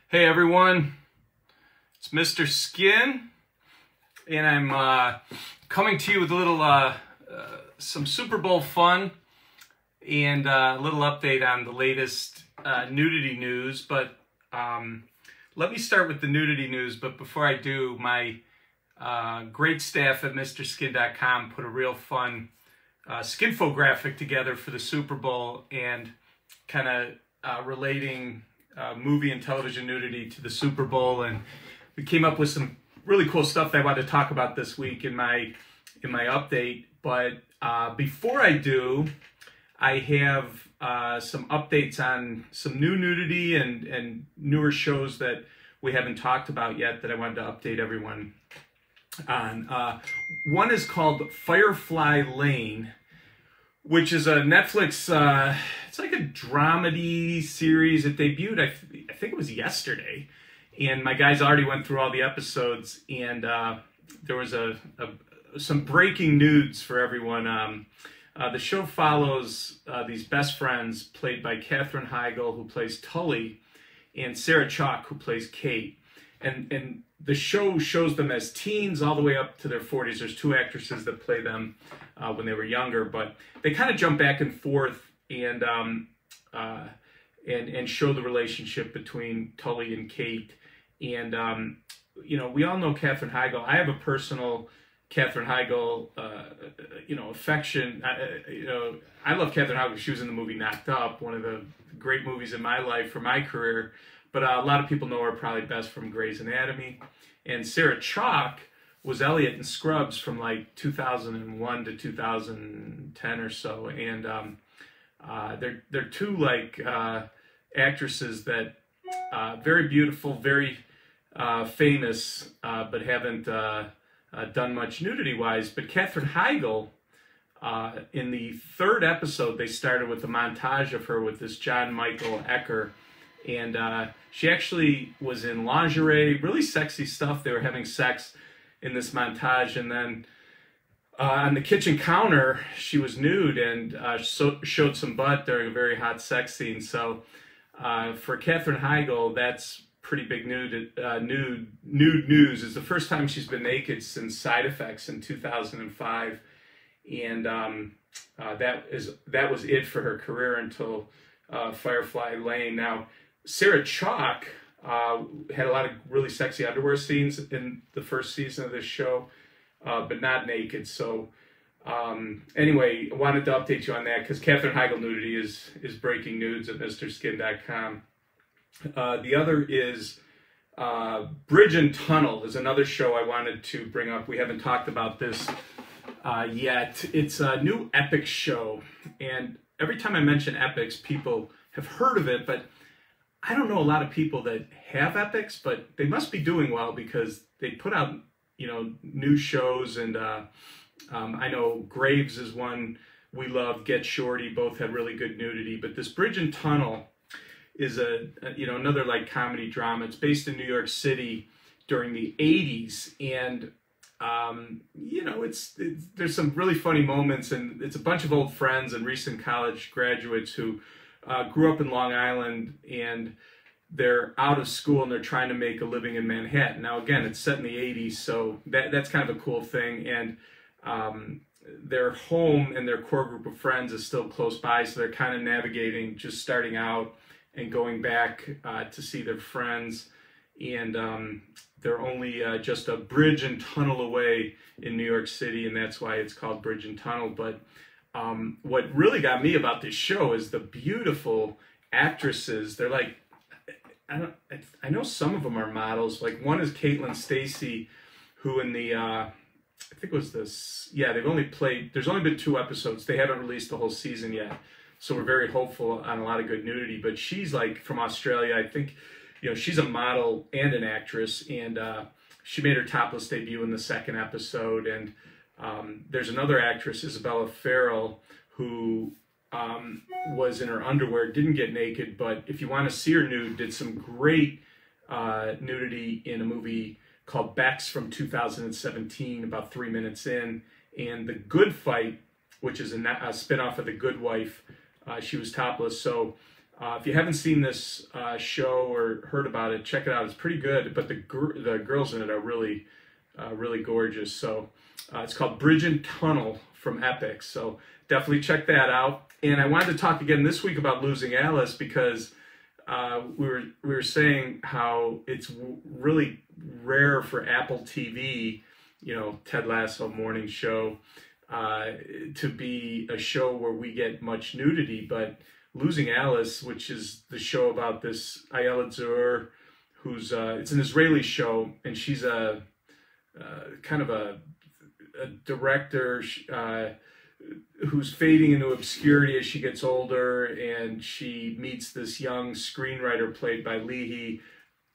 Hey everyone, it's Mr. Skin, and I'm coming to you with a little some Super Bowl fun and a little update on the latest nudity news. But let me start with the nudity news. But before I do, my great staff at MrSkin.com put a real fun skinfographic together for the Super Bowl and kind of relating movie and television nudity to the Super Bowl, and we came up with some really cool stuff that I wanted to talk about this week in my update. But before I do, I have some updates on some new nudity and newer shows that we haven't talked about yet that I wanted to update everyone on. One is called Firefly Lane, which is a Netflix, it's like a dramedy series. It debuted, I think it was yesterday. And my guys already went through all the episodes, and there was some breaking news for everyone. The show follows these best friends played by Katherine Heigl, who plays Tully, and Sarah Chalke, who plays Kate. And the show shows them as teens all the way up to their 40s. There's two actresses that play them when they were younger, but they kind of jump back and forth and show the relationship between Tully and Kate. And you know, we all know Katherine Heigl. I have a personal Katherine Heigl, affection. I love Katherine Heigl. She was in the movie Knocked Up, one of the great movies in my life for my career. But a lot of people know her probably best from Grey's Anatomy. And Sarah Chalke was Elliot in Scrubs from like 2001 to 2010 or so. And they're two like actresses that very beautiful, very famous, but haven't done much nudity-wise. But Katherine Heigl, in the third episode, they started with a montage of her with this John Michael Ecker. And she actually was in lingerie, really sexy stuff. They were having sex in this montage. And then on the kitchen counter, she was nude and showed some butt during a very hot sex scene. So for Katherine Heigl, that's pretty big nude news. It's the first time she's been naked since Side Effects in 2005. And that was it for her career until Firefly Lane. Now, Sarah Chalke had a lot of really sexy underwear scenes in the first season of this show, but not naked. So anyway, I wanted to update you on that because Katherine Heigl nudity is breaking news at MrSkin.com. The other is Bridge and Tunnel is another show I wanted to bring up. We haven't talked about this yet. It's a new Epix show, and every time I mention Epix, people have heard of it, but I don't know a lot of people that have Epix, but they must be doing well because they put out, new shows. And I know Graves is one we love. Get Shorty both have really good nudity. But this Bridge and Tunnel is another like comedy drama. It's based in New York City during the 80s, and there's some really funny moments, and it's a bunch of old friends and recent college graduates who grew up in Long Island, and they're out of school and they're trying to make a living in Manhattan. Now, again, it's set in the 80s, so that's kind of a cool thing. And their home and their core group of friends is still close by, so they're kind of navigating, just starting out and going back to see their friends. And they're only just a bridge and tunnel away in New York City, and that's why it's called Bridge and Tunnel. But what really got me about this show is the beautiful actresses. They're like, I know some of them are models. Like one is Caitlin Stasey, who in the, I think it was this, yeah, there's only been 2 episodes. They haven't released the whole season yet. So we're very hopeful on a lot of good nudity. But she's like from Australia. I think, she's a model and an actress. And she made her topless debut in the 2nd episode. And there's another actress, Isabella Farrell, who was in her underwear, didn't get naked, but if you want to see her nude, did some great nudity in a movie called Bex from 2017, about 3 minutes in. And The Good Fight, which is a spinoff of The Good Wife, she was topless. So If you haven't seen this show or heard about it, check it out. It's pretty good, but the girls in it are really really gorgeous. So it's called Bridge and Tunnel from Epic. So definitely check that out. And I wanted to talk again this week about Losing Alice because we were saying how it's really rare for Apple TV, you know, Ted Lasso morning show, to be a show where we get much nudity. But Losing Alice, which is the show about this Ayala Zur, who's it's an Israeli show, and she's a kind of a director who's fading into obscurity as she gets older, and she meets this young screenwriter played by Leahy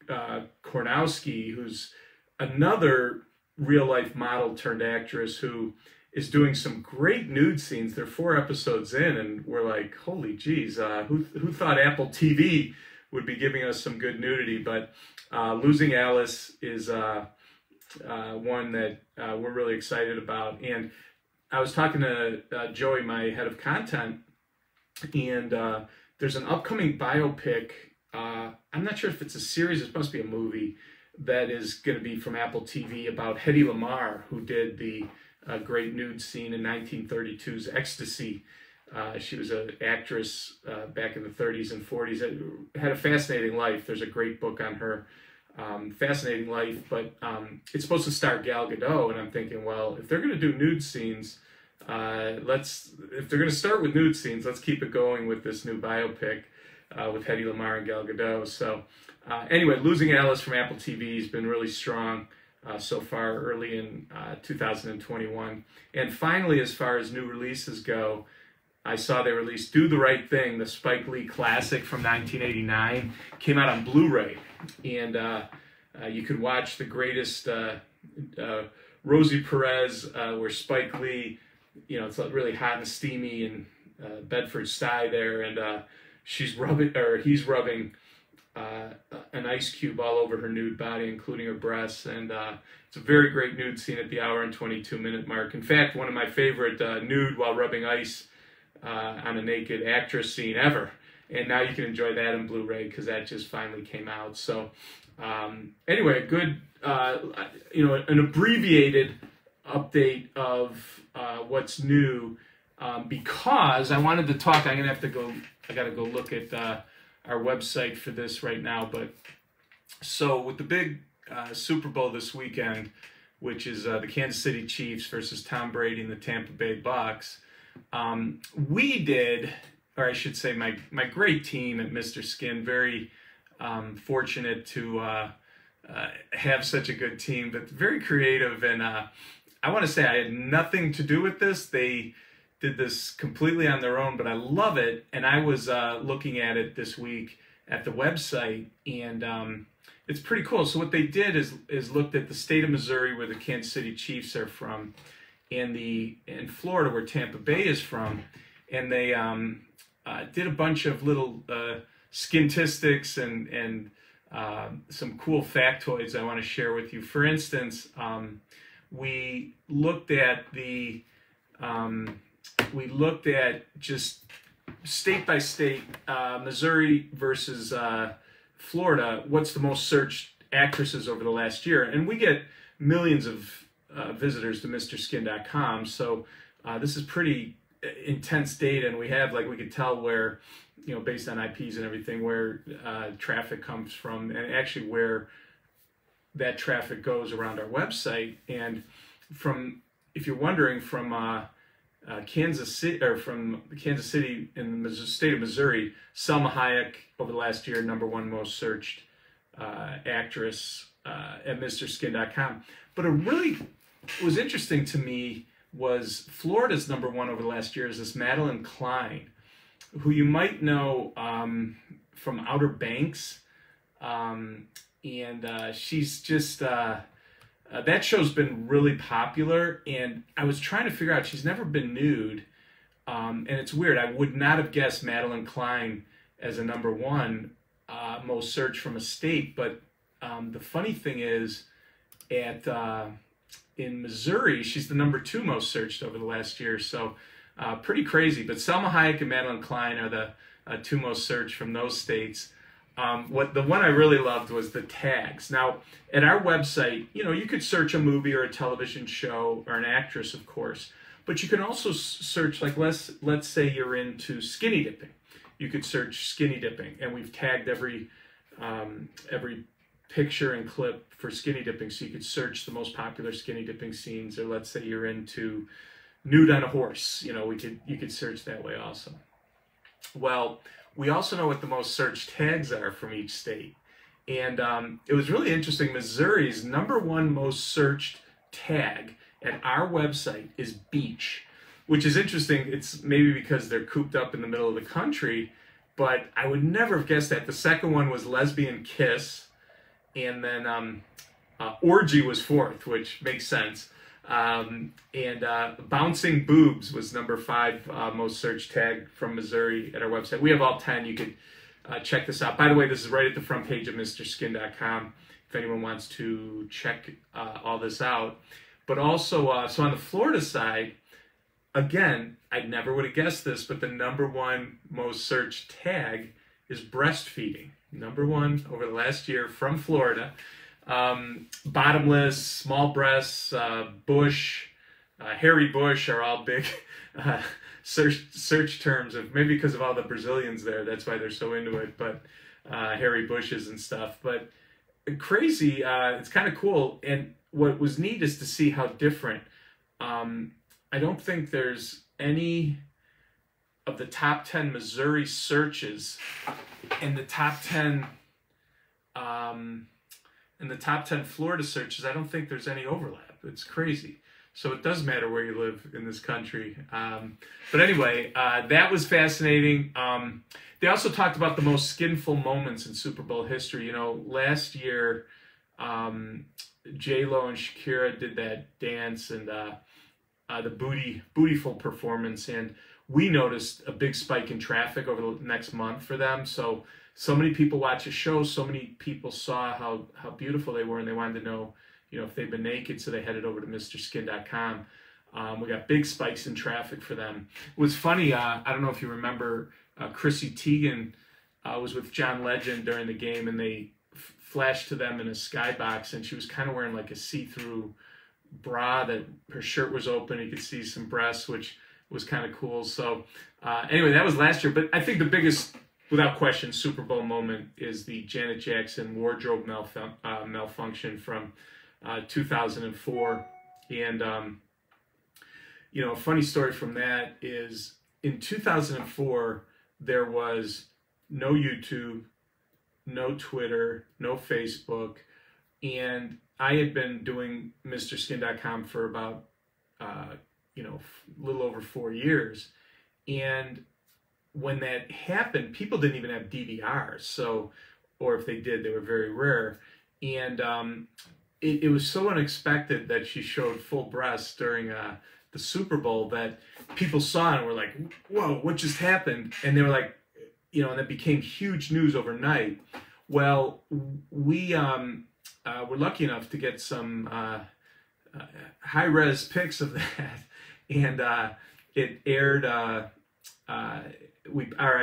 Kornowski, who's another real-life model turned actress who is doing some great nude scenes. They're 4 episodes in, and we're like, holy geez, who thought Apple TV would be giving us some good nudity? But Losing Alice is one that we're really excited about. And I was talking to Joey, my head of content, and there's an upcoming biopic. I'm not sure if it's a series, it must be a movie, that is going to be from Apple TV about Hedy Lamarr, who did the great nude scene in 1932's Ecstasy. She was an actress back in the 30s and 40s. Had a fascinating life. There's a great book on her. Fascinating life, but it's supposed to star Gal Gadot, and I'm thinking, well, if they're going to do nude scenes, if they're going to start with nude scenes, let's keep it going with this new biopic with Hedy Lamarr and Gal Gadot. So anyway, Losing Alice from Apple TV has been really strong so far early in 2021. And finally, as far as new releases go, I saw they released Do the Right Thing, the Spike Lee classic from 1989, came out on Blu-ray. And you could watch the greatest Rosie Perez, where Spike Lee, you know, it's really hot and steamy in Bedford Stuyvesant there, and he's rubbing an ice cube all over her nude body, including her breasts, and it's a very great nude scene at the hour and 22-minute mark. In fact, one of my favorite nude while rubbing ice on a naked actress scene ever. And now you can enjoy that in Blu-ray because that just finally came out. So anyway, a good, an abbreviated update of what's new, because I wanted to talk. I got to go look at our website for this right now. But so with the big Super Bowl this weekend, which is the Kansas City Chiefs versus Tom Brady and the Tampa Bay Bucks, we did, or I should say my great team at Mr. Skin, very fortunate to have such a good team, but very creative. And I want to say I had nothing to do with this. They did this completely on their own, but I love it. And I was looking at it this week at the website, and it's pretty cool. So what they did is looked at the state of Missouri, where the Kansas City Chiefs are from, and in Florida, where Tampa Bay is from, and they did a bunch of little skintistics and some cool factoids I want to share with you. For instance, we looked at just state by state, Missouri versus Florida. What's the most searched actresses over the last year? And we get millions of visitors to MrSkin.com, so this is pretty intense data, and we could tell where, you know, based on IPs and everything, where traffic comes from, and actually where that traffic goes around our website. And if you're wondering, from Kansas City, or from Kansas City in the state of Missouri, Selma Hayek over the last year, #1 most searched actress at MrSkin.com. But it really was interesting to me was Florida's #1 over the last year is this Madeleine Klein, who you might know from Outer Banks, and she's just that show's been really popular. And I was trying to figure out, she's never been nude, and it's weird. I would not have guessed Madeleine Klein as a #1 most searched from a state, but the funny thing is, in Missouri, she's the #2 most searched over the last year. So pretty crazy. But Selma Hayek and Madeleine Klein are two most searched from those states. The one I really loved was the tags. Now, at our website, you could search a movie or a television show or an actress, of course, but you can also search, like, let's say you're into skinny dipping. You could search skinny dipping, and we've tagged every picture and clip for skinny dipping, so you could search the most popular skinny dipping scenes. Or let's say you're into nude on a horse, you could search that way also. Well, we also know what the most searched tags are from each state. And it was really interesting. Missouri's #1 most searched tag at our website is beach, which is interesting. It's maybe because they're cooped up in the middle of the country, but I would never have guessed that. The second one was lesbian kiss, and then orgy was 4th, which makes sense. And bouncing boobs was #5 most searched tag from Missouri at our website. We have all 10. You could check this out. By the way, this is right at the front page of MrSkin.com if anyone wants to check all this out. But also, so on the Florida side, again, I never would have guessed this, but the #1 most searched tag is breastfeeding. #1 over the last year from Florida. Bottomless, small breasts, bush, hairy bush are all big search terms, of maybe because of all the Brazilians there. That's why they're so into it. But hairy bushes and stuff. But crazy. It's kind of cool. And what was neat is to see how different. I don't think there's any of the top 10 Missouri searches and the top 10 Florida searches. I don't think there's any overlap. It's crazy. So it does matter where you live in this country. But anyway, that was fascinating. They also talked about the most skinful moments in Super Bowl history. Last year, J-Lo and Shakira did that dance and the bootyful performance, and we noticed a big spike in traffic over the next month for them. So many people watched the show, so many people saw how beautiful they were, and they wanted to know, if they'd been naked, so they headed over to MrSkin.com. We got big spikes in traffic for them. It was funny, I don't know if you remember, Chrissy Teigen was with John Legend during the game, and they flashed to them in a skybox, and she was kind of wearing like a see-through bra that her shirt was open. You could see some breasts, which was kind of cool. So anyway, that was last year. But I think the biggest, without question, Super Bowl moment is the Janet Jackson wardrobe malfunction from 2004. And, a funny story from that is in 2004, there was no YouTube, no Twitter, no Facebook. And I had been doing MrSkin.com for about, a little over 4 years. And when that happened, people didn't even have DVRs. So, or if they did, they were very rare. And it was so unexpected that she showed full breasts during the Super Bowl that people saw it and were like, whoa, what just happened? And they were like, and it became huge news overnight. Well, we were lucky enough to get some high-res pics of that, and it aired. I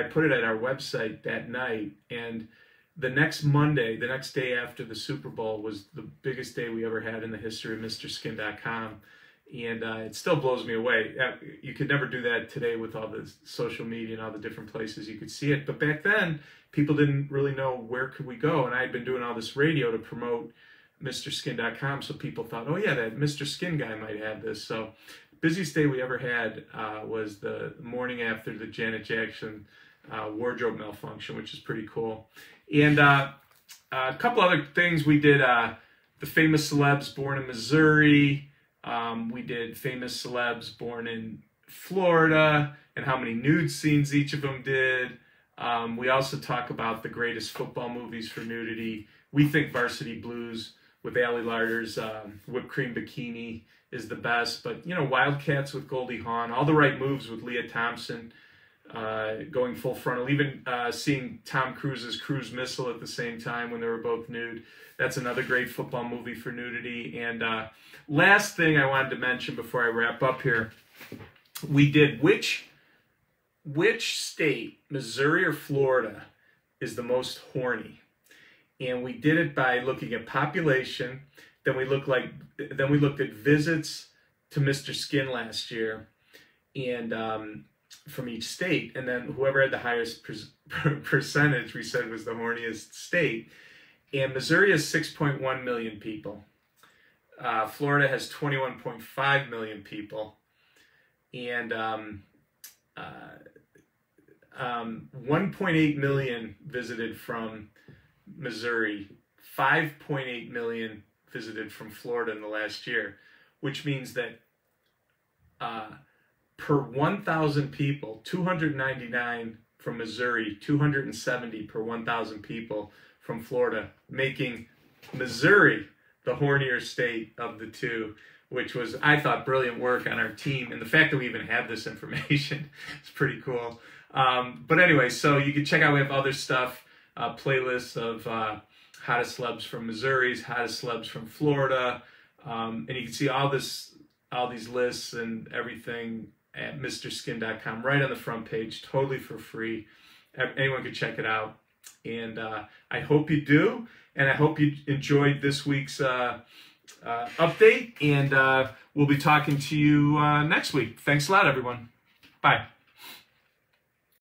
put it at our website that night, and the next Monday, the next day after the Super Bowl, was the biggest day we ever had in the history of MrSkin.com, and it still blows me away. You could never do that today with all the social media and all the different places you could see it, but back then, people didn't really know where could we go, and I had been doing all this radio to promote MrSkin.com, so people thought, oh yeah, that Mr. Skin guy might have this. So busiest day we ever had was the morning after the Janet Jackson wardrobe malfunction, which is pretty cool. And a couple other things we did, the famous celebs born in Missouri. We did famous celebs born in Florida and how many nude scenes each of them did. We also talk about the greatest football movies for nudity. We think Varsity Blues with Ali Larter's whipped cream bikini is the best. But, Wildcats with Goldie Hawn, all the right moves with Leah Thompson going full frontal. Even seeing Tom Cruise's cruise missile at the same time when they were both nude. That's another great football movie for nudity. And last thing I wanted to mention before I wrap up here, we did which which state, Missouri or Florida, is the most horny? And we did it by looking at population. Then we looked at visits to Mr. Skin last year, and from each state. And then whoever had the highest percentage, we said was the horniest state. And Missouri has 6.1 million people. Florida has 21.5 million people. And 1.8 million visited from Missouri, 5.8 million visited from Florida in the last year, which means that per 1,000 people, 299 from Missouri, 270 per 1,000 people from Florida, making Missouri the hornier state of the two, which was, I thought, brilliant work on our team. And the fact that we even have this information is pretty cool. But anyway, so you can check out, we have other stuff, playlists of hottest celebs from Missouri, hottest celebs from Florida. And you can see all these lists and everything at MrSkin.com, right on the front page, totally for free. Anyone can check it out. And I hope you do. And I hope you enjoyed this week's update. And we'll be talking to you next week. Thanks a lot, everyone. Bye.